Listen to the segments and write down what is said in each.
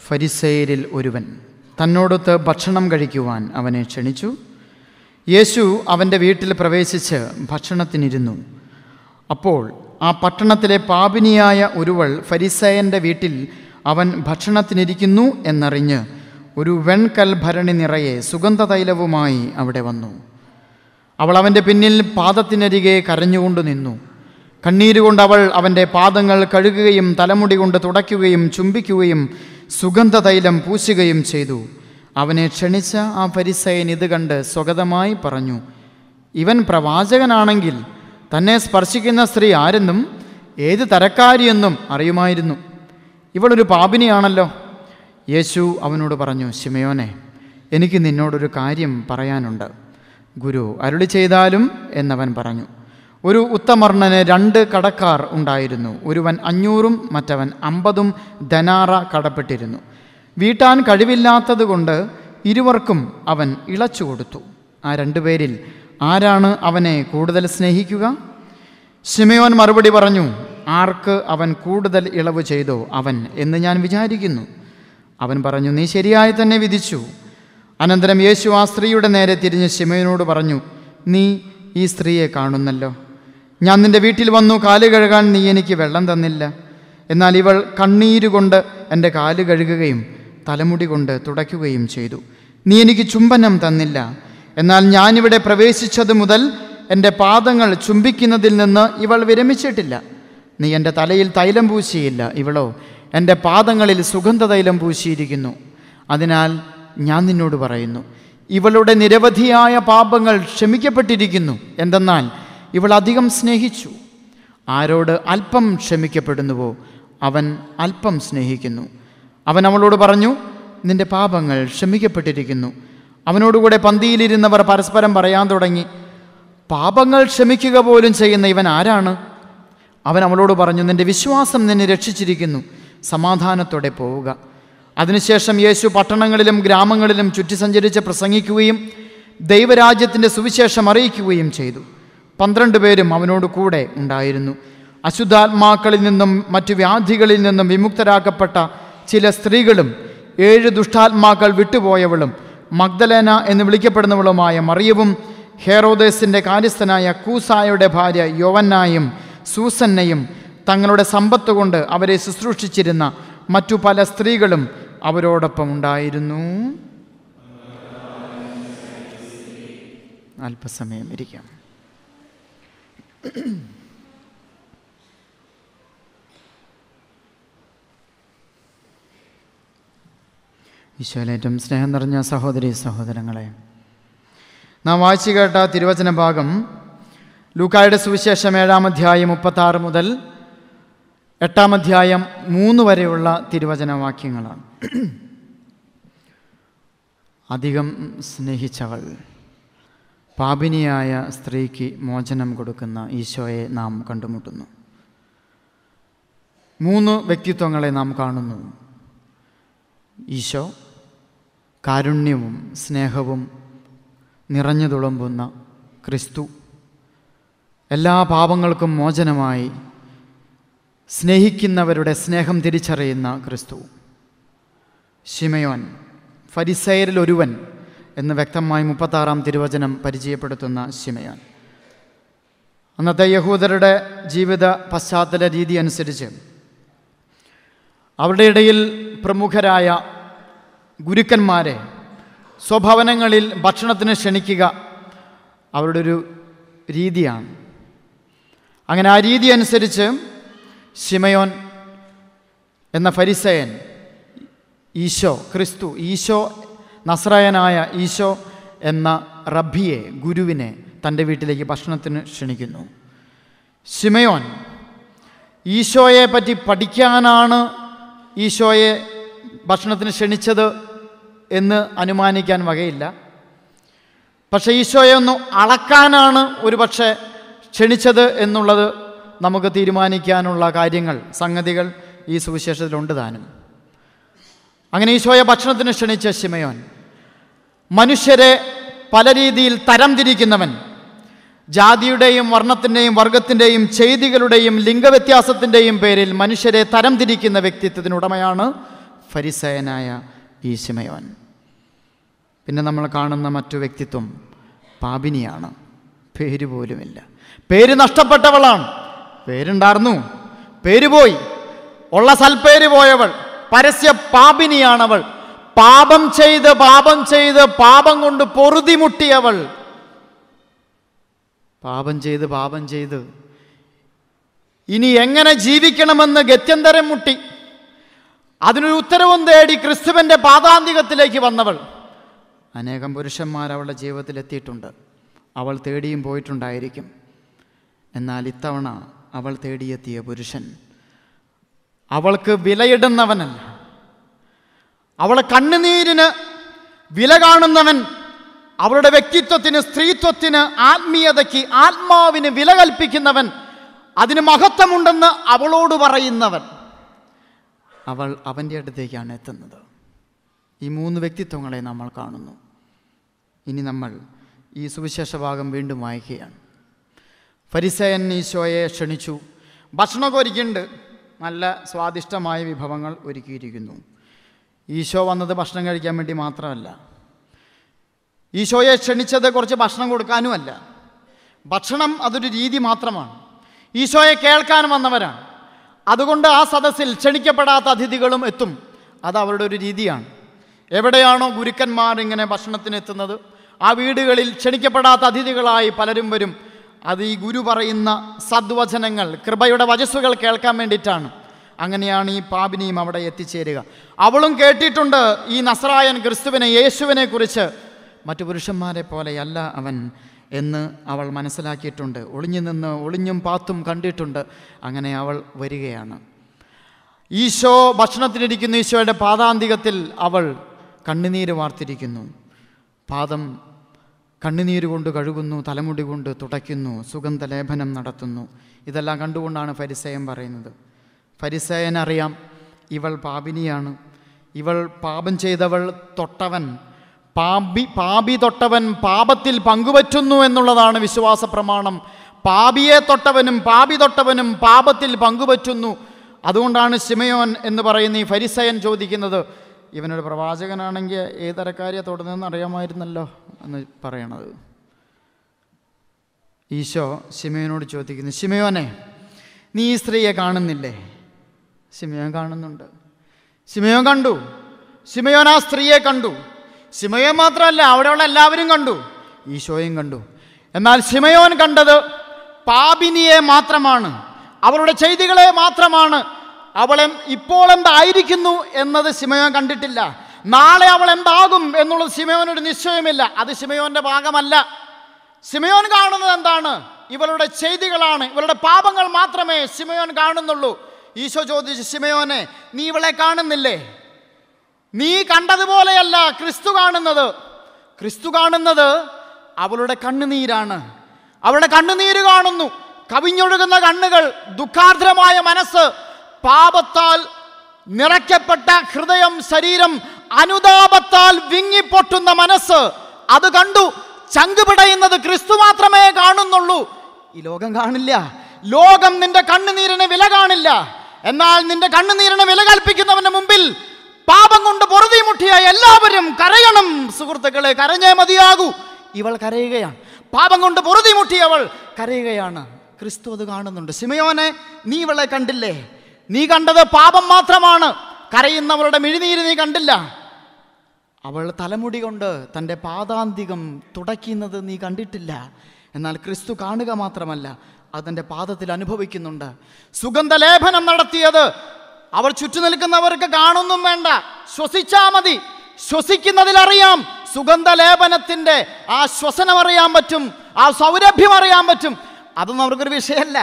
ഫരിസേയരിൽ ഒരുവൻ തന്നോടൊത്ത് ഭക്ഷണം കഴിക്കുവാൻ അവനെ ക്ഷണിച്ചു. യേശു അവൻ്റെ വീട്ടിൽ പ്രവേശിച്ച് ഭക്ഷണത്തിനിരുന്നു. അപ്പോൾ ആ പട്ടണത്തിലെ പാപിനിയായ ഒരുവൾ ഫരിസേയൻ്റെ വീട്ടിൽ അവൻ ഭക്ഷണത്തിനിരിക്കുന്നു എന്നറിഞ്ഞ് ഒരു വെൺകൽ ഭരണി നിറയെ സുഗന്ധതൈലവുമായി അവിടെ വന്നു. അവൾ അവൻ്റെ പിന്നിൽ പാദത്തിനരികെ കരഞ്ഞുകൊണ്ട് നിന്നു. കണ്ണീരുകൊണ്ട് അവൾ അവൻ്റെ പാദങ്ങൾ കഴുകുകയും തലമുടി കൊണ്ട് തുടയ്ക്കുകയും ചുംബിക്കുകയും സുഗന്ധതൈലം പൂശുകയും ചെയ്തു. അവനെ ക്ഷണിച്ച ആ ഫരിസേയൻ ഇത് കണ്ട് സ്വഗതമായി പറഞ്ഞു, ഇവൻ പ്രവാചകനാണെങ്കിൽ തന്നെ സ്പർശിക്കുന്ന സ്ത്രീ ആരെന്നും ഏത് തരക്കാരിയെന്നും അറിയുമായിരുന്നു. ഇവളൊരു പാപിനിയാണല്ലോ. യേശു അവനോട് പറഞ്ഞു, ശിമയോനെ, എനിക്ക് നിന്നോടൊരു കാര്യം പറയാനുണ്ട്. ഗുരു, അരുളി ചെയ്താലും എന്നവൻ പറഞ്ഞു. ഒരു ഉത്തമർണന് 2 കടക്കാർ ഉണ്ടായിരുന്നു. ഒരുവൻ 500 മറ്റവൻ 50 ധനാറ കടപ്പെട്ടിരുന്നു. വീട്ടാൻ കഴിവില്ലാത്തത് കൊണ്ട് ഇരുവർക്കും അവൻ ഇളച്ചു കൊടുത്തു. ആ 2 പേരിൽ ആരാണ് അവനെ കൂടുതൽ സ്നേഹിക്കുക? ശിമയോൻ മറുപടി പറഞ്ഞു, ആർക്ക് അവൻ കൂടുതൽ ഇളവ് ചെയ്തോ അവൻ എന്ന് ഞാൻ വിചാരിക്കുന്നു. അവൻ പറഞ്ഞു, നീ ശരിയായി തന്നെ വിധിച്ചു. അനന്തരം യേശു ആ സ്ത്രീയുടെ നേരെ തിരിഞ്ഞ് ശിമയോനോട് പറഞ്ഞു, നീ ഈ സ്ത്രീയെ കാണുന്നല്ലോ. ഞാൻ നിൻ്റെ വീട്ടിൽ വന്നു കാല് കഴുകാൻ നീ എനിക്ക് വെള്ളം തന്നില്ല. എന്നാൽ ഇവൾ കണ്ണീരുകൊണ്ട് എൻ്റെ കാല് കഴുകുകയും തലമുടി കൊണ്ട് തുടയ്ക്കുകയും ചെയ്തു. നീ എനിക്ക് ചുംബനം തന്നില്ല. എന്നാൽ ഞാനിവിടെ പ്രവേശിച്ചത് മുതൽ എൻ്റെ പാദങ്ങൾ ചുംബിക്കുന്നതിൽ നിന്ന് ഇവൾ വിരമിച്ചിട്ടില്ല. നീ എൻ്റെ തലയിൽ തൈലം പൂശിയില്ല. ഇവളോ എൻ്റെ പാദങ്ങളിൽ സുഗന്ധതൈലം പൂശിയിരിക്കുന്നു. അതിനാൽ ഞാൻ നിന്നോട് പറയുന്നു, ഇവളുടെ നിരവധിയായ പാപങ്ങൾ ക്ഷമിക്കപ്പെട്ടിരിക്കുന്നു. എന്തെന്നാൽ ഇവൾ അധികം സ്നേഹിച്ചു. ആരോട് അല്പം ക്ഷമിക്കപ്പെടുന്നുവോ അവൻ അല്പം സ്നേഹിക്കുന്നു. അവൻ അവളോട് പറഞ്ഞു, നിന്റെ പാപങ്ങൾ ക്ഷമിക്കപ്പെട്ടിരിക്കുന്നു. അവനോടുകൂടെ പന്തിയിലിരുന്നവർ പരസ്പരം പറയാൻ തുടങ്ങി, പാപങ്ങൾ ക്ഷമിക്കുക പോലും ചെയ്യുന്ന ഇവൻ ആരാണ്? അവൻ അവളോട് പറഞ്ഞു, നിന്റെ വിശ്വാസം നിന്നെ രക്ഷിച്ചിരിക്കുന്നു. സമാധാനത്തോടെ പോവുക. അതിനുശേഷം യേശു പട്ടണങ്ങളിലും ഗ്രാമങ്ങളിലും ചുറ്റി സഞ്ചരിച്ച് പ്രസംഗിക്കുകയും ദൈവരാജ്യത്തിൻ്റെ സുവിശേഷം അറിയിക്കുകയും ചെയ്തു. 12 പേരും അവനോട് കൂടെ ഉണ്ടായിരുന്നു. അശുദ്ധാത്മാക്കളിൽ നിന്നും മറ്റു വ്യാധികളിൽ നിന്നും വിമുക്തരാക്കപ്പെട്ട ചില സ്ത്രീകളും 7 ദുഷ്ടാത്മാക്കൾ വിട്ടുപോയവളും മഗ്ദലേന എന്ന് വിളിക്കപ്പെടുന്നവളുമായ മറിയവും ഹെറോദേസിൻ്റെ കാര്യസ്ഥനായ കൂസായുടെ ഭാര്യ യോവന്നായും സൂസന്നയും തങ്ങളുടെ സമ്പത്ത് കൊണ്ട് അവരെ ശുശ്രൂഷിച്ചിരുന്ന മറ്റു പല സ്ത്രീകളും അവരോടൊപ്പം ഉണ്ടായിരുന്നു. അല്പസമയം ഇരിക്കാം. ഈശോയിലേറ്റവും സ്നേഹം നിറഞ്ഞ സഹോദരീ സഹോദരങ്ങളെ, നാം വായിച്ചു കേട്ട തിരുവചന ഭാഗം ലൂക്കായുടെ സുവിശേഷം 7-ാം അധ്യായം 36 മുതൽ 8-ാം അധ്യായം 3 വരെയുള്ള തിരുവചന വാക്യങ്ങളാണ്. അധികം സ്നേഹിച്ചവൾ, പാപിനിയായ സ്ത്രീക്ക് മോചനം കൊടുക്കുന്ന ഈശോയെ നാം കണ്ടുമുട്ടുന്നു. 3 വ്യക്തിത്വങ്ങളെ നാം കാണുന്നു. ഈശോ കാരുണ്യവും സ്നേഹവും നിറഞ്ഞു തുളുമ്പുന്ന ക്രിസ്തു, എല്ലാ പാപങ്ങൾക്കും മോചനമായി സ്നേഹിക്കുന്നവരുടെ സ്നേഹം തിരിച്ചറിയുന്ന ക്രിസ്തു. ശിമയോൻ, ഫരിസേയരിൽ ഒരുവൻ എന്ന് വ്യക്തമായി 36-ാം തിരുവചനം പരിചയപ്പെടുത്തുന്ന ശിമയോൻ. അന്നത്തെ യഹൂദരുടെ ജീവിത പശ്ചാത്തല രീതി അനുസരിച്ച് അവരുടെ ഇടയിൽ പ്രമുഖരായ ഗുരുക്കന്മാരെ സ്വഭവനങ്ങളിൽ ഭക്ഷണത്തിന് ക്ഷണിക്കുക അവരുടെ ഒരു രീതിയാണ്. അങ്ങനെ ആ രീതി അനുസരിച്ച് ശിമയോൻ എന്ന ഫരിസേയൻ ഈശോ നസ്രായനായ ഈശോ എന്ന റബ്ബിയെ, ഗുരുവിനെ തൻ്റെ വീട്ടിലേക്ക് ഭക്ഷണത്തിന് ക്ഷണിക്കുന്നു. ശിമയോൻ ഈശോയെ പറ്റി പഠിക്കാനാണ് ഈശോയെ ഭക്ഷണത്തിന് ക്ഷണിച്ചത് എന്ന് അനുമാനിക്കാൻ വകയില്ല. പക്ഷേ ഈശോയെ ഒന്ന് അളക്കാനാണ് ഒരു പക്ഷേ ക്ഷണിച്ചത് എന്നുള്ളത് നമുക്ക് തീരുമാനിക്കാനുള്ള സംഗതികൾ ഈ സുവിശേഷത്തിലുണ്ട് താനും. അങ്ങനെ ഈശോയെ ഭക്ഷണത്തിന് ക്ഷണിച്ച ശിമയോൻ, മനുഷ്യരെ പല രീതിയിൽ തരം തിരിക്കുന്നവൻ, ജാതിയുടെയും വർണ്ണത്തിൻ്റെയും വർഗത്തിൻ്റെയും ചെയ്തികളുടെയും ലിംഗവ്യത്യാസത്തിൻ്റെയും പേരിൽ മനുഷ്യരെ തരംതിരിക്കുന്ന വ്യക്തിത്വത്തിനുടമയാണ് ഫരിസയനായ ഈ ശിമയോൻ. പിന്നെ നമ്മൾ കാണുന്ന മറ്റു വ്യക്തിത്വം പാപിനിയാണ്. പേര് പോലുമില്ല, പേര് നഷ്ടപ്പെട്ടവളാണ്. പേരുണ്ടായിരുന്നു, പേര് പോയി. ഉള്ള സൽപ്പേര് പോയവൾ, പരസ്യ പാപിനിയാണവൾ. പാപം ചെയ്ത് പാപം കൊണ്ട് പൊറുതിമുട്ടിയവൾ. പാപം ചെയ്ത് ഇനി എങ്ങനെ ജീവിക്കണമെന്ന് ഗത്യന്തരം മുട്ടി അതിനൊരു ഉത്തരവും തേടി ക്രിസ്തുവിൻ്റെ പാദാന്തികത്തിലേക്ക് വന്നവൾ. അനേകം പുരുഷന്മാർ അവളുടെ ജീവിതത്തിൽ എത്തിയിട്ടുണ്ട്. അവൾ തേടിയും പോയിട്ടുണ്ടായിരിക്കും. എന്നാൽ ഇത്തവണ അവൾ തേടിയെത്തിയ പുരുഷൻ അവൾക്ക് വിലയിടുന്നവനല്ല, അവളെ കണ്ണുനീരിന് വില കാണുന്നവൻ, അവളുടെ വ്യക്തിത്വത്തിന്, സ്ത്രീത്വത്തിന്, ആത്മീയതയ്ക്ക്, ആത്മാവിന് വില കൽപ്പിക്കുന്നവൻ, അതിന് മഹത്വമുണ്ടെന്ന് അവളോട് പറയുന്നവൻ, അവൾ അവൻ്റെ അടുത്തേക്കാണ് എത്തുന്നത്. ഈ 3 വ്യക്തിത്വങ്ങളെ നമ്മൾ കാണുന്നു. ഇനി നമ്മൾ ഈ സുവിശേഷ ഭാഗം വീണ്ടും വായിക്കുകയാണ്. ഫരിസയൻ ഈശോയെ ക്ഷണിച്ചു. ഭക്ഷണമൊക്കെ ഒരുക്കിയിട്ടുണ്ട്, നല്ല സ്വാദിഷ്ടമായ വിഭവങ്ങൾ ഒരുക്കിയിരിക്കുന്നു. ഈശോ വന്നത് ഭക്ഷണം കഴിക്കാൻ വേണ്ടി മാത്രമല്ല, ഈശോയെ ക്ഷണിച്ചത് കുറച്ച് ഭക്ഷണം കൊടുക്കാനുമല്ല. ഭക്ഷണം അതൊരു രീതി മാത്രമാണ്. ഈശോയെ കേൾക്കാൻ വന്നവരാണ്. അതുകൊണ്ട് ആ സദസ്സിൽ ക്ഷണിക്കപ്പെടാത്ത അതിഥികളും എത്തും. അത് അവരുടെ ഒരു രീതിയാണ്. എവിടെയാണോ ഗുരുക്കന്മാർ ഇങ്ങനെ ഭക്ഷണത്തിന് എത്തുന്നത്, ആ വീടുകളിൽ ക്ഷണിക്കപ്പെടാത്ത അതിഥികളായി പലരും വരും. അത് ഈ ഗുരു പറയുന്ന സദ്വചനങ്ങൾ, കൃപയുടെ വചസ്സുകൾ കേൾക്കാൻ വേണ്ടിയിട്ടാണ്. അങ്ങനെയാണ് ഈ പാപിനിയും അവിടെ എത്തിച്ചേരുക. അവളും കേട്ടിട്ടുണ്ട് ഈ നസ്രായൻ ക്രിസ്തുവിനെ, യേശുവിനെ കുറിച്ച്. മറ്റു പുരുഷന്മാരെ പോലെയല്ല അവൻ എന്ന് അവൾ മനസ്സിലാക്കിയിട്ടുണ്ട്. ഒളിഞ്ഞും പാത്തും കണ്ടിട്ടുണ്ട്. അങ്ങനെ അവൾ വരികയാണ്. ഈശോ ഭക്ഷണത്തിനിരിക്കുന്നു. ഈശോയുടെ പാദാന്തികത്തിൽ അവൾ കണ്ണുനീര് വാർത്തിരിക്കുന്നു. പാദം കണ്ണുനീര് കൊണ്ട് കഴുകുന്നു, തലമുടി കൊണ്ട് തുടയ്ക്കുന്നു, സുഗന്ധലേപനം നടത്തുന്നു. ഇതെല്ലാം കണ്ടുകൊണ്ടാണ് ഫരിസയൻ പറയുന്നത്. ഫരിസയനറിയാം ഇവൾ പാപിനിയാണ്, ഇവൾ പാപം ചെയ്തവൾ, തൊട്ടവൻ പാപി തൊട്ടവൻ പാപത്തിൽ പങ്കുപറ്റുന്നു എന്നുള്ളതാണ് വിശ്വാസ പ്രമാണം. പാപിയെ തൊട്ടവനും പാപി തൊട്ടവനും പാപത്തിൽ പങ്കുപറ്റുന്നു. അതുകൊണ്ടാണ് ശിമയോൻ എന്ന് പറയുന്ന ഈ ഫരിസയൻ ചോദിക്കുന്നത്, ഇവനൊരു പ്രവാചകനാണെങ്കിൽ ഏതരക്കാരിയെ തൊടുന്നതെന്ന് അറിയാമായിരുന്നല്ലോ എന്ന് പറയണത്. ഈശോ ശിമയോനോട് ചോദിക്കുന്നു, ശിമയോനെ, നീ ഈ സ്ത്രീയെ കാണുന്നില്ലേ? ശിമയോൻ കാണുന്നുണ്ട്. ശിമയോൻ കണ്ടു. ശിമയോൻ ആ സ്ത്രീയെ കണ്ടു. ശിമയോൻ മാത്രമല്ല, അവിടെയുള്ള എല്ലാവരും കണ്ടു, ഈശോയും കണ്ടു. എന്നാൽ ശിമയോൻ കണ്ടത് പാപിനിയെ മാത്രമാണ്, അവളുടെ ചെയ്തികളെ മാത്രമാണ്. അവളെ ഇപ്പോൾ എന്തായിരിക്കുന്നു എന്നത് ശിമയോൻ കണ്ടിട്ടില്ല. നാളെ അവൾ എന്താകും എന്നുള്ളത് ശിമയോനൊരു നിശ്ചയമില്ല. അത് ശിമയോന്റെ ഭാഗമല്ല. ശിമയോൻ കാണുന്നത് എന്താണ്? ഇവളുടെ ചെയ്തികളാണ്, ഇവളുടെ പാപങ്ങൾ മാത്രമേ ശിമയോൻ കാണുന്നുള്ളൂ. ഈശോ ചോദിച്ചു, ശിമയോനെ, നീ ഇവളെ കാണുന്നില്ലേ? നീ കണ്ടതുപോലെയല്ല ക്രിസ്തു കാണുന്നത്. ക്രിസ്തു കാണുന്നത് അവളുടെ കണ്ണുനീരാണ്. അവളുടെ കണ്ണുനീര് കാണുന്നു. കവിഞ്ഞൊഴുകുന്ന കണ്ണുകൾ, ദുഃഖാർദ്രമായ മനസ്സ്, പാപത്താൽ നിറയ്ക്കപ്പെട്ട ഹൃദയം, ശരീരം, അനുതാപത്താൽ വിങ്ങിപ്പൊട്ടുന്ന മനസ്സ്, അത് കണ്ടു. ചങ്കുപിടയുന്നത് ക്രിസ്തു മാത്രമേ കാണുന്നുള്ളൂ. ഈ ലോകം കാണില്ല. ലോകം നിന്റെ കണ്ണുനീരിന് വില കാണില്ല. എന്നാൽ നിന്റെ കണ്ണുനീരിന് വില കൽപ്പിക്കുന്നവന്റെ മുമ്പിൽ പാപം കൊണ്ട് പൊറുതിമുട്ടിയ എല്ലാവരും കരയണം. സുഹൃത്തുക്കളെ, കരഞ്ഞേ മതിയാകൂ. ഇവൾ കരയുകയാണ്. പാപം കൊണ്ട് പൊറുതിമുട്ടിയവൾ കരയുകയാണ്. ക്രിസ്തു അത് കാണുന്നുണ്ട്. ശിമയോനെ, നീ ഇവളെ കണ്ടില്ലേ? നീ കണ്ടത് പാപം മാത്രമാണ്. കരയുന്നവളുടെ മിഴിനീര് നീ കണ്ടില്ല. അവൾ തലമുടി കൊണ്ട് തൻ്റെ പാദാന്തികം തുടയ്ക്കുന്നത് നീ കണ്ടിട്ടില്ല. എന്നാൽ ക്രിസ്തു കാണുക മാത്രമല്ല, അതിൻ്റെ പാദത്തിൽ അനുഭവിക്കുന്നുണ്ട്. സുഗന്ധലേപനം നടത്തിയത് അവൾ ചുറ്റു നിൽക്കുന്നവർക്ക് കാണൊന്നും വേണ്ട, ശ്വസിച്ചാ മതി. ശ്വസിക്കുന്നതിലറിയാം സുഗന്ധലേപനത്തിൻ്റെ ആ ശ്വസനം അറിയാൻ പറ്റും, ആ സൗരഭ്യം അറിയാൻ പറ്റും. അതൊന്നും അവർക്കൊരു വിഷയമല്ല.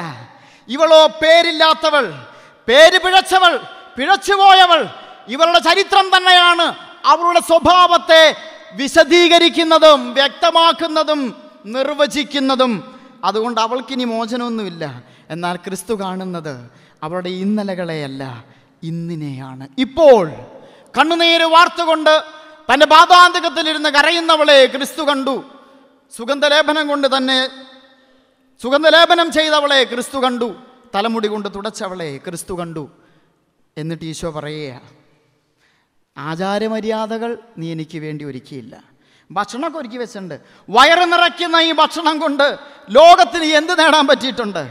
ഇവളോ പേരില്ലാത്തവൾ, പേര് പിഴച്ചവൾ, പിഴച്ചുപോയവൾ. ഇവളുടെ ചരിത്രം തന്നെയാണ് അവളുടെ സ്വഭാവത്തെ വിശദീകരിക്കുന്നതും വ്യക്തമാക്കുന്നതും നിർവചിക്കുന്നതും. അതുകൊണ്ട് അവൾക്കിനി മോചനമൊന്നുമില്ല. എന്നാൽ ക്രിസ്തു കാണുന്നത് അവളുടെ ഇന്നലകളെയല്ല, ഇന്നിനെയാണ്. ഇപ്പോൾ കണ്ണുനീര് വാർത്തുകൊണ്ട് തൻ്റെ പാദാന്തികത്തിലിരുന്ന് കരയുന്നവളെ ക്രിസ്തു കണ്ടു. സുഗന്ധലേപനം കൊണ്ട് തന്നെ സുഗന്ധലേപനം ചെയ്തവളെ ക്രിസ്തു കണ്ടു, തലമുടി കൊണ്ട് തുടച്ചവളെ ക്രിസ്തു കണ്ടു. എന്നിട്ട് ഈശോ പറയുക, ആചാരമര്യാദകൾ നീ എനിക്ക് വേണ്ടി ഒരുക്കിയില്ല, ഭക്ഷണമൊക്കെ ഒരുക്കി വെച്ചിട്ടുണ്ട്. വയറ് നിറയ്ക്കുന്ന ഈ ഭക്ഷണം കൊണ്ട് ലോകത്തിന് എന്ത് നേടാൻ പറ്റിയിട്ടുണ്ട്?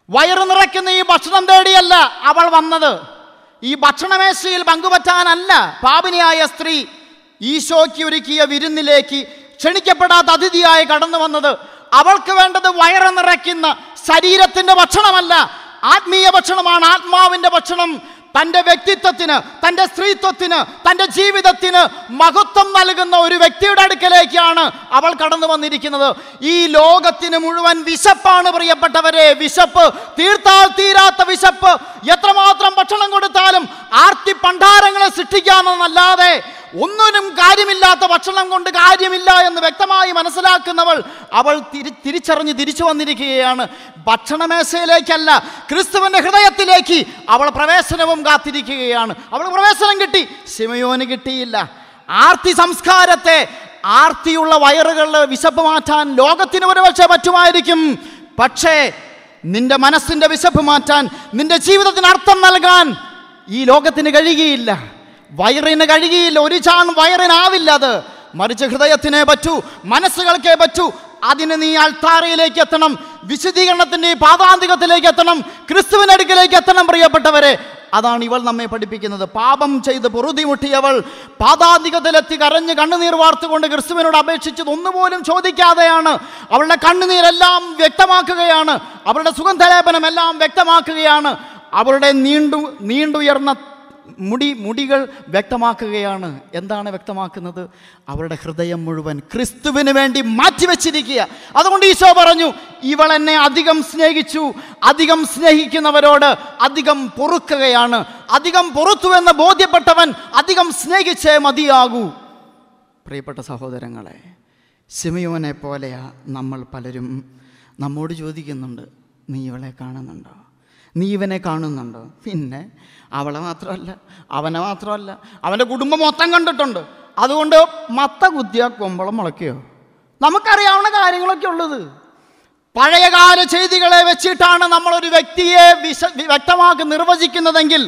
വയറ് നിറയ്ക്കുന്ന ഈ ഭക്ഷണം തേടിയല്ല അവൾ വന്നത്. ഈ ഭക്ഷണമേശയിൽ പങ്കുപറ്റാനല്ല പാപിനിയായ സ്ത്രീ ഈശോയ്ക്ക് ഒരുക്കിയ വിരുന്നിലേക്ക് ക്ഷണിക്കപ്പെടാത്ത അതിഥിയായി കടന്നു വന്നത്. അവൾക്ക് വേണ്ടത് വയറ് നിറയ്ക്കുന്ന ശരീരത്തിൻ്റെ ഭക്ഷണമല്ല, ആത്മീയ ഭക്ഷണമാണ്, ആത്മാവിൻ്റെ ഭക്ഷണം. തൻ്റെ വ്യക്തിത്വത്തിന്, തൻ്റെ സ്ത്രീത്വത്തിന്, തൻ്റെ ജീവിതത്തിന് മഹത്വം നൽകുന്ന ഒരു വ്യക്തിയുടെ അടുക്കലേക്കാണ് അവൾ കടന്നു വന്നിരിക്കുന്നത്. ഈ ലോകത്തിന് മുഴുവൻ വിശപ്പാണ് പ്രിയപ്പെട്ടവരെ, വിശപ്പ്, തീർത്താൽ തീരാത്ത വിശപ്പ്. എത്രമാത്രം ഭക്ഷണം കൊടുത്താലും ആർത്തി പണ്ടാരങ്ങളെ സൃഷ്ടിക്കാമെന്നല്ലാതെ ഒന്നിനും കാര്യമില്ലാത്ത ഭക്ഷണം കൊണ്ട് കാര്യമില്ല എന്ന് വ്യക്തമായി മനസ്സിലാക്കുന്നവൾ അവൾ തിരിച്ചറിഞ്ഞ് തിരിച്ചു വന്നിരിക്കുകയാണ്. ഭക്ഷണമേശയിലേക്കല്ല, ക്രിസ്തുവിൻ്റെ ഹൃദയത്തിലേക്ക് അവൾ പ്രവേശനവും കാത്തിരിക്കുകയാണ്. അവൾ പ്രവേശനം കിട്ടി, ശിമയോന് കിട്ടിയില്ല. ആർത്തി സംസ്കാരത്തെ, ആർത്തിയുള്ള വയറുകളുടെ വിശപ്പ് മാറ്റാൻ ലോകത്തിന് ഒരുപക്ഷെ പറ്റുമായിരിക്കും. പക്ഷേ നിന്റെ മനസ്സിൻ്റെ വിശപ്പ് മാറ്റാൻ, നിന്റെ ജീവിതത്തിന് അർത്ഥം നൽകാൻ ഈ ലോകത്തിന് കഴിയുകയില്ല, വയറിന് കഴിയുകയില്ല. ഒരു ചാൺ വയറിനാവില്ല അത്. മറിച്ച് ഹൃദയത്തിനേ പറ്റൂ, മനസ്സുകൾക്കേ പറ്റൂ. അതിന് നീ അൾത്താരയിലേക്ക് എത്തണം, വിശദീകരണത്തിൻ്റെ പാദാന്തികത്തിലേക്ക് എത്തണം, ക്രിസ്തുവിനടുക്കിലേക്ക് എത്തണം പ്രിയപ്പെട്ടവരെ. അതാണ് ഇവൾ നമ്മെ പഠിപ്പിക്കുന്നത്. പാപം ചെയ്ത് പൊറുതിമുട്ടിയവൾ പാദാന്തികത്തിലെത്തി കരഞ്ഞ് കണ്ണുനീർ വാർത്തുകൊണ്ട് ക്രിസ്തുവിനോട് അപേക്ഷിച്ചത് ഒന്നുപോലും ചോദിക്കാതെയാണ്. അവളുടെ കണ്ണുനീരെല്ലാം വ്യക്തമാക്കുകയാണ്, അവളുടെ സുഗന്ധലേപനം എല്ലാം വ്യക്തമാക്കുകയാണ്, അവളുടെ നീണ്ടുയർന്ന മുടികൾ വ്യക്തമാക്കുകയാണ്. എന്താണ് വ്യക്തമാക്കുന്നത്? അവരുടെ ഹൃദയം മുഴുവൻ ക്രിസ്തുവിന് വേണ്ടി മാറ്റിവെച്ചിരിക്കുക. അതുകൊണ്ട് ഈശോ പറഞ്ഞു, ഇവൾ എന്നെ അധികം സ്നേഹിച്ചു, അധികം സ്നേഹിക്കുന്നവരോട് അധികം പൊറുക്കുകയാണ്. അധികം പൊറുത്തു എന്ന് ബോധ്യപ്പെട്ടവൻ അധികം സ്നേഹിച്ചേ മതിയാകൂ. പ്രിയപ്പെട്ട സഹോദരങ്ങളെ, ശിമയോനെ പോലെയാ നമ്മൾ പലരും. നമ്മോട് ചോദിക്കുന്നുണ്ട്, നീ ഇവളെ കാണുന്നുണ്ടോ? നീ ഇവനെ കാണുന്നുണ്ടോ? പിന്നെ അവളെ മാത്രമല്ല, അവനെ മാത്രമല്ല, അവൻ്റെ കുടുംബം മൊത്തം കണ്ടിട്ടുണ്ട്. അതുകൊണ്ട് മത്ത കുത്തിയ കൊമ്പളം മുളയ്ക്കുകയോ? നമുക്കറിയാവുന്ന കാര്യങ്ങളൊക്കെ ഉള്ളത്. പഴയകാല ചെയ്തികളെ വെച്ചിട്ടാണ് നമ്മളൊരു വ്യക്തിയെ വ്യക്തമാക്കി നിർവചിക്കുന്നതെങ്കിൽ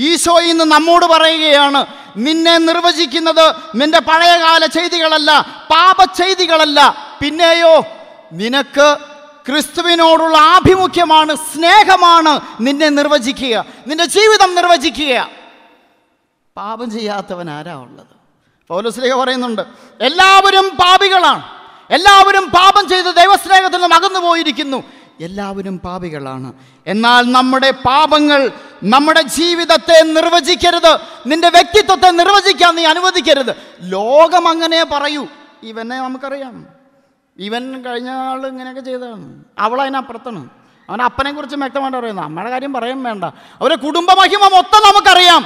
ഈശോ ഇന്ന് നമ്മോട് പറയുകയാണ്, നിന്നെ നിർവചിക്കുന്നത് നിന്റെ പഴയകാല ചെയ്തികളല്ല, പാപചെയ്തികളല്ല, പിന്നെയോ നിനക്ക് ക്രിസ്തുവിനോടുള്ള ആഭിമുഖ്യമാണ്, സ്നേഹമാണ് നിന്നെ നിർവചിക്കുക, നിന്റെ ജീവിതം നിർവചിക്കുക. പാപം ചെയ്യാത്തവൻ ആരാ ഉള്ളത്? പൗലോസ് പറയുന്നുണ്ട്, എല്ലാവരും പാപികളാണ്, എല്ലാവരും പാപം ചെയ്ത് ദൈവസ്നേഹത്തിൽ നിന്ന് അകന്നു പോയിരിക്കുന്നു, എല്ലാവരും പാപികളാണ്. എന്നാൽ നമ്മുടെ പാപങ്ങൾ നമ്മുടെ ജീവിതത്തെ നിർവചിക്കരുത്, നിന്റെ വ്യക്തിത്വത്തെ നിർവചിക്കാൻ നീ അനുവദിക്കരുത്. ലോകം അങ്ങനെ പറയൂ. ഇവനെ നമുക്കറിയാം, ഇവൻ കഴിഞ്ഞ ആൾ ഇങ്ങനെയൊക്കെ ചെയ്തതാണ്, അവളതിനപ്പുറത്താണ്. അവൻ്റെ അപ്പനെക്കുറിച്ച് വ്യക്തമായിട്ട് പറയുന്നത്, നമ്മുടെ കാര്യം പറയാൻ വേണ്ട, അവരുടെ കുടുംബമഹിമ മൊത്തം നമുക്കറിയാം.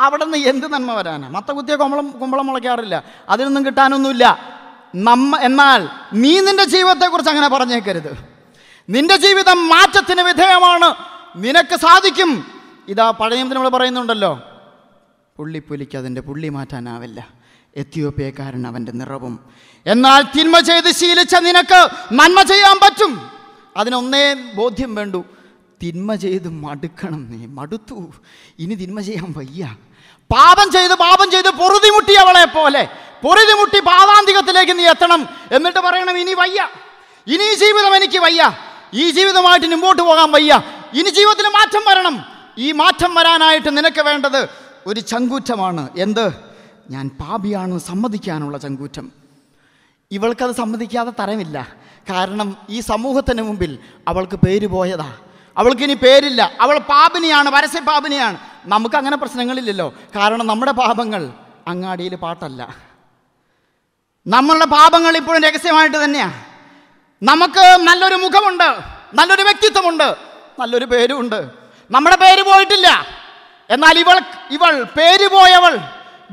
അവിടെ നിന്ന് എന്ത് നന്മ വരാനാണ്? മത്ത കുത്തിയ കുമ്പളം മുളയ്ക്കാറില്ല, അതിനൊന്നും കിട്ടാനൊന്നുമില്ല. എന്നാൽ നീ നിന്റെ ജീവിതത്തെക്കുറിച്ച് അങ്ങനെ പറഞ്ഞേക്കരുത്. നിന്റെ ജീവിതം മാറ്റത്തിന് വിധേയമാണ്, നിനക്ക് സാധിക്കും. ഇതാ പഴയ നമ്മൾ പറയുന്നുണ്ടല്ലോ, പുള്ളിപ്പുലിക്ക് അതിൻ്റെ പുള്ളി മാറ്റാനാവില്ല, എത്യോപ്യക്കാരൻ അവൻ്റെ നിറവും. എന്നാൽ തിന്മ ചെയ്ത് ശീലിച്ച നിനക്ക് നന്മ ചെയ്യാൻ പറ്റും. അതിനൊന്നേ ബോധ്യം വേണ്ടു, തിന്മ ചെയ്ത് മടുക്കണം. നീ മടുത്തു, ഇനി തിന്മ ചെയ്യാൻ വയ്യ. പാപം ചെയ്ത് പൊറുതിമുട്ടി അവളെ പോലെ പൊറുതിമുട്ടി പാതാന്തികത്തിലേക്ക് നീ എത്തണം. എന്നിട്ട് പറയണം, ഇനി വയ്യ, ഇനി ഈ ജീവിതം എനിക്ക് വയ്യ, ഈ ജീവിതമായിട്ട് മുമ്പോട്ട് പോകാൻ വയ്യ, ഇനി ജീവിതത്തിൽ മാറ്റം വരണം. ഈ മാറ്റം വരാനായിട്ട് നിനക്ക് വേണ്ടത് ഒരു ചങ്കൂറ്റമാണ്. എന്ത്? ഞാൻ പാപിയാണെന്ന് സമ്മതിക്കാനുള്ള ചങ്കൂറ്റം. ഇവൾക്കത് സമ്മതിക്കാതെ തരമില്ല. കാരണം ഈ സമൂഹത്തിന് മുമ്പിൽ അവൾക്ക് പേര് പോയതാ, അവൾക്കിനി പേരില്ല, അവൾ പാപിനിയാണ്, പരസ്യ പാപിനിയാണ്. നമുക്കങ്ങനെ പ്രശ്നങ്ങളില്ലല്ലോ, കാരണം നമ്മുടെ പാപങ്ങൾ അങ്ങാടിയിൽ പാട്ടല്ല, നമ്മളുടെ പാപങ്ങൾ ഇപ്പോഴും രഹസ്യമായിട്ട് തന്നെയാണ്. നമുക്ക് നല്ലൊരു മുഖമുണ്ട്, നല്ലൊരു വ്യക്തിത്വമുണ്ട്, നല്ലൊരു പേരുമുണ്ട്, നമ്മുടെ പേര് പോയിട്ടില്ല. എന്നാൽ ഇവൾ പേര് പോയവൾ,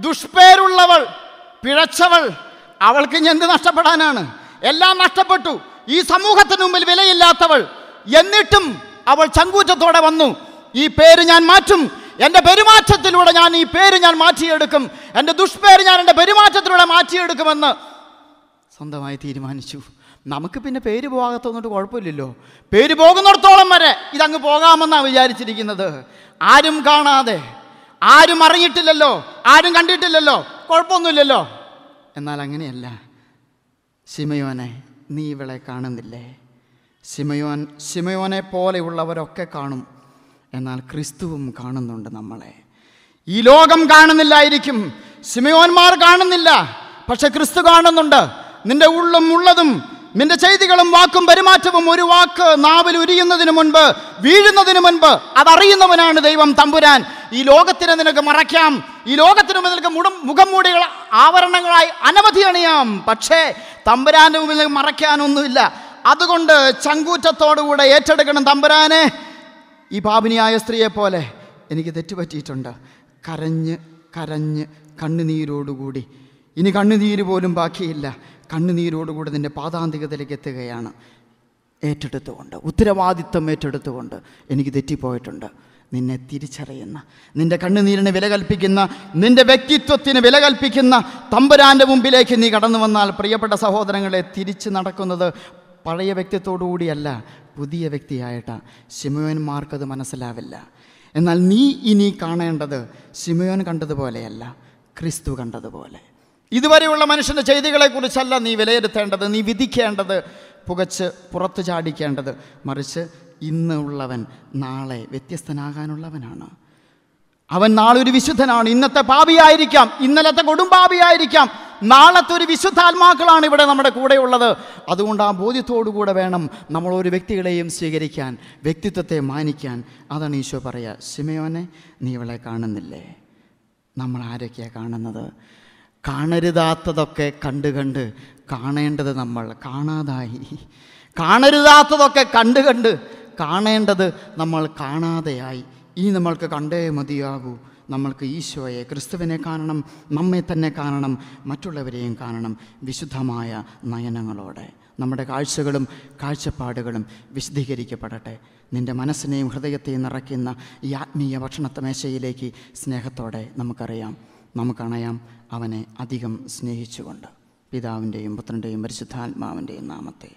ദുഷ്പേരുള്ളവൾ, പിഴച്ചവൾ, അവൾക്ക് ഇനി എന്ത് നഷ്ടപ്പെടാനാണ്? എല്ലാം നഷ്ടപ്പെട്ടു. ഈ സമൂഹത്തിന് മുമ്പിൽ വിലയില്ലാത്തവൾ. എന്നിട്ടും അവൾ ചങ്കൂറ്റത്തോടെ വന്നു, ഈ പേര് ഞാൻ മാറ്റും, എൻ്റെ പെരുമാറ്റത്തിലൂടെ ഞാൻ ഈ പേര് ഞാൻ മാറ്റിയെടുക്കും, എൻ്റെ ദുഷ്പേര് ഞാൻ എൻ്റെ പെരുമാറ്റത്തിലൂടെ മാറ്റിയെടുക്കുമെന്ന് സ്വന്തമായി തീരുമാനിച്ചു. നമുക്ക് പിന്നെ പേര് പോകാത്തതുകൊണ്ട് കുഴപ്പമില്ലല്ലോ. പേര് പോകുന്നിടത്തോളം വരെ ഇതങ്ങ് പോകാമെന്നാണ് വിചാരിച്ചിരിക്കുന്നത്. ആരും കാണാതെ, ആരും അറിഞ്ഞിട്ടില്ലല്ലോ, ആരും കണ്ടിട്ടില്ലല്ലോ, കുഴപ്പമൊന്നുമില്ലല്ലോ. എന്നാൽ അങ്ങനെയല്ല. ശിമയോനെ, നീ ഇവളെ കാണുന്നില്ലേ? ശിമയോനെ പോലെയുള്ളവരൊക്കെ കാണും, എന്നാൽ ക്രിസ്തുവും കാണുന്നുണ്ട് നമ്മളെ. ഈ ലോകം കാണുന്നില്ലായിരിക്കും, ശിമയോന്മാർ കാണുന്നില്ല, പക്ഷെ ക്രിസ്തു കാണുന്നുണ്ട്. നിന്റെ ഉള്ളും ഉള്ളതും നിന്റെ ചെയ്തികളും വാക്കും പെരുമാറ്റവും ഒരു വാക്ക് നാവിൽ ഉരിയുന്നതിന് മുൻപ്, വീഴുന്നതിന് മുൻപ് അതറിയുന്നവനാണ് ദൈവം തമ്പുരാൻ. ഈ ലോകത്തിനെ നിനക്ക് മറയ്ക്കാം, ഈ ലോകത്തിന് നിനക്ക് മുഖം മൂടികൾ ആവരണങ്ങളായി അനവധി അണിയാം, പക്ഷേ തമ്പുരാൻ്റെ മുമ്പിൽ മറയ്ക്കാനൊന്നുമില്ല. അതുകൊണ്ട് ചങ്കൂറ്റത്തോടുകൂടെ ഏറ്റെടുക്കണം, തമ്പുരാനെ, ഈ പാപിനിയായ സ്ത്രീയെ പോലെ എനിക്ക് തെറ്റുപറ്റിയിട്ടുണ്ട്. കരഞ്ഞ് കരഞ്ഞ് കണ്ണുനീരോടുകൂടി, ഇനി കണ്ണുനീര് പോലും ബാക്കിയില്ല, കണ്ണുനീരോടുകൂടി നിൻ്റെ പാതാന്തികതയിലേക്ക് എത്തുകയാണ്. ഏറ്റെടുത്തുകൊണ്ട്, ഉത്തരവാദിത്വം ഏറ്റെടുത്തുകൊണ്ട്, എനിക്ക് തെറ്റിപ്പോയിട്ടുണ്ട്. നിന്നെ തിരിച്ചറിയുന്ന, നിൻ്റെ കണ്ണുനീരിന് വില കൽപ്പിക്കുന്ന, നിൻ്റെ വ്യക്തിത്വത്തിന് വില കൽപ്പിക്കുന്ന തമ്പുരാൻ്റെ മുമ്പിലേക്ക് നീ കടന്നു വന്നാൽ, പ്രിയപ്പെട്ട സഹോദരങ്ങളെ, തിരിച്ച് നടക്കുന്നത് പഴയ വ്യക്തിത്വത്തോടുകൂടിയല്ല, പുതിയ വ്യക്തിയായിട്ടാണ്. ശിമയോന്മാർക്കത് മനസ്സിലാവില്ല. എന്നാൽ നീ ഇനി കാണേണ്ടത് ശിമയോൻ കണ്ടതുപോലെയല്ല, ക്രിസ്തു കണ്ടതുപോലെ. ഇതുവരെയുള്ള മനുഷ്യൻ്റെ ചെയ്തികളെക്കുറിച്ചല്ല നീ വിലയിരുത്തേണ്ടത്, നീ വിധിക്കേണ്ടത്, പുകച്ച് പുറത്തു ചാടിക്കേണ്ടത്. മറിച്ച് ഇന്ന് ഉള്ളവൻ നാളെ വ്യത്യസ്തനാകാനുള്ളവനാണ്. അവൻ നാളെ ഒരു വിശുദ്ധനാണ്. ഇന്നത്തെ പാപിയായിരിക്കാം, ഇന്നലത്തെ കൊടുംപാപിയായിരിക്കാം, നാളത്തെ ഒരു വിശുദ്ധാത്മാക്കളാണ് ഇവിടെ നമ്മുടെ കൂടെയുള്ളത്. അതുകൊണ്ട് ആ ബോധ്യത്തോടുകൂടെ വേണം നമ്മൾ ഒരു വ്യക്തികളെയും സ്വീകരിക്കാൻ, വ്യക്തിത്വത്തെ മാനിക്കാൻ. അതാണ് ഈശോ പറയുക, ശിമയോനെ, നീ ഇവളെ കാണുന്നില്ലേ? നമ്മൾ ആരൊക്കെയാണ് കാണുന്നത്? കാണരുതാത്തതൊക്കെ കണ്ട് കണ്ട് കാണേണ്ടത് നമ്മൾ കാണാതായി. കാണരുതാത്തതൊക്കെ കണ്ട് കണ്ട് കാണേണ്ടത് നമ്മൾ കാണാതെയായി. ഇനി നമ്മൾക്ക് കണ്ടേ മതിയാകൂ. നമ്മൾക്ക് ഈശോയെ, ക്രിസ്തുവിനെ കാണണം, നമ്മെ തന്നെ കാണണം, മറ്റുള്ളവരെയും കാണണം. വിശുദ്ധമായ നയനങ്ങളോടെ നമ്മുടെ കാഴ്ചകളും കാഴ്ചപ്പാടുകളും വിശദീകരിക്കപ്പെടട്ടെ. നിൻ്റെ മനസ്സിനെയും ഹൃദയത്തെയും നിറയ്ക്കുന്ന ഈ ആത്മീയ ഭക്ഷണത്തെ മേശയിലേക്ക് സ്നേഹത്തോടെ നമുക്കണയാം അവനെ അധികം സ്നേഹിച്ചുകൊണ്ട്. പിതാവിൻ്റെയും പുത്രൻ്റെയും പരിശുദ്ധാത്മാവിൻ്റെയും നാമത്തെ